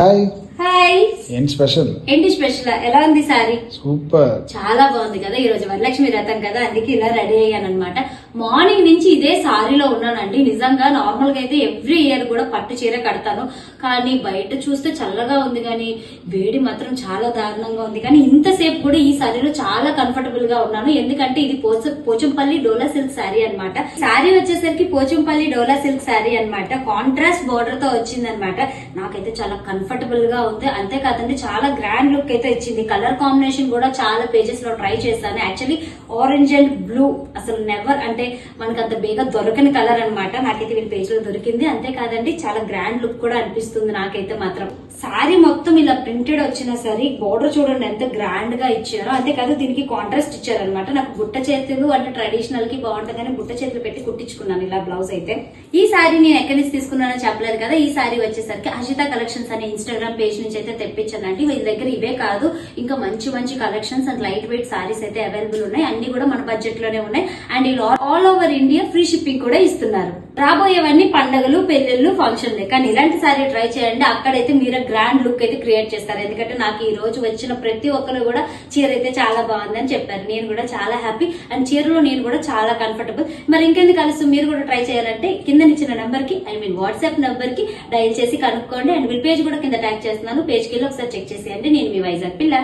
Hi hi ఏం special? ఏంటి special? ఎలా ఉంది సారీ? సూపర్. చాలా బాగుంది కదా. ఈ రోజు వరలక్ష్మి వ్రతం కదా, అందుకే ఇలా రెడీ అయ్యాను అనమాట. మార్నింగ్ నుంచి ఇదే సారీలో ఉన్నానండి. నిజంగా నార్మల్ గా అయితే ఎవ్రీ ఇయర్ కూడా పట్టు చీర కడతాను, కానీ బయట చూస్తే చల్లగా ఉంది కానీ వేడి మాత్రం చాలా దారుణంగా ఉంది. కానీ ఇంతసేపు కూడా ఈ సారీలో చాలా కంఫర్టబుల్ గా ఉన్నాను, ఎందుకంటే ఇది పోచంపల్లి డోలా సిల్క్ శారీ అనమాట. శారీ వచ్చేసరికి పోచంపల్లి డోలా సిల్క్ శారీ అనమాట. కాంట్రాస్ట్ బోర్డర్ తో వచ్చింది అనమాట. నాకైతే చాలా కంఫర్టబుల్ గా ఉంది. అంతేకాదండి చాలా గ్రాండ్ లుక్ అయితే ఇచ్చింది. కలర్ కాంబినేషన్ కూడా చాలా పేజెస్ లో ట్రై చేశాను. యాక్చువల్లీ ఆరెంజ్ అండ్ బ్లూ అసలు నెవర్ అంటే మనకు అంత బేగా దొరకని కలర్ అనమాట. నాకైతే వీళ్ళ పేజ్ లో దొరికింది. అంతేకాదండి చాలా గ్రాండ్ లుక్ కూడా అనిపిస్తుంది నాకైతే మాత్రం. సారీ మొత్తం ఇలా ప్రింటెడ్ వచ్చినా సరే బోర్డర్ చూడండి ఎంత గ్రాండ్ గా ఇచ్చారో. అంతేకాదు దీనికి కాంట్రాస్ట్ ఇచ్చారనమాట. నాకు బుట్ట చేతులు అంటే ట్రెడిషనల్ కి బాగుంటుందని బుట్ట చేతులు పెట్టి కుట్టించుకున్నాను ఇలా బ్లౌజ్ అయితే. ఈ సారీ నేను ఎక్కడి నుంచి తీసుకున్నానో చెప్పలేదు కదా. ఈ సారీ వచ్చేసరికి అజిత కలెక్షన్స్ అనే ఇన్స్టాగ్రామ్ పేజ్ నుంచి అయితే తెప్పించానండి. వీళ్ళ దగ్గర ఇవే కాదు, ఇంకా మంచి మంచి collections and light weight saris అయితే అవైలబుల్ ఉన్నాయి. అన్ని కూడా మన బడ్జెట్ లోనే ఉన్నాయి. అండ్ ఇలా all over India free shipping కూడా ఇస్తున్నారు. రాబోయేవన్నీ పండుగలు, పెళ్లిళ్ళు, ఫంక్షన్లే. కానీ ఇలాంటి సారీ ట్రై చేయండి, అక్కడైతే మీరు గ్రాండ్ లుక్ అయితే క్రియేట్ చేస్తారు. ఎందుకంటే నాకు ఈ రోజు వచ్చిన ప్రతి ఒక్కరు కూడా చీర అయితే చాలా బాగుందని చెప్పారు. నేను కూడా చాలా హ్యాపీ. అండ్ చీరలో నేను కూడా చాలా కంఫర్టబుల్. మరి ఇంకెందుకు కలుస్తూ మీరు కూడా ట్రై చేయాలంటే కింద ఇచ్చిన నెంబర్ కి వాట్సాప్ నెంబర్ కి డైల్ చేసి కనుక్కోండి. అండ్ వీళ్ళ పేజ్ కూడా కింద ట్యాగ్ చేస్తున్నాను. పేజ్ కి వెళ్ళి ఒకసారి చెక్ చేసేయండి. నేను మీ వైజాగ్ పిల్ల.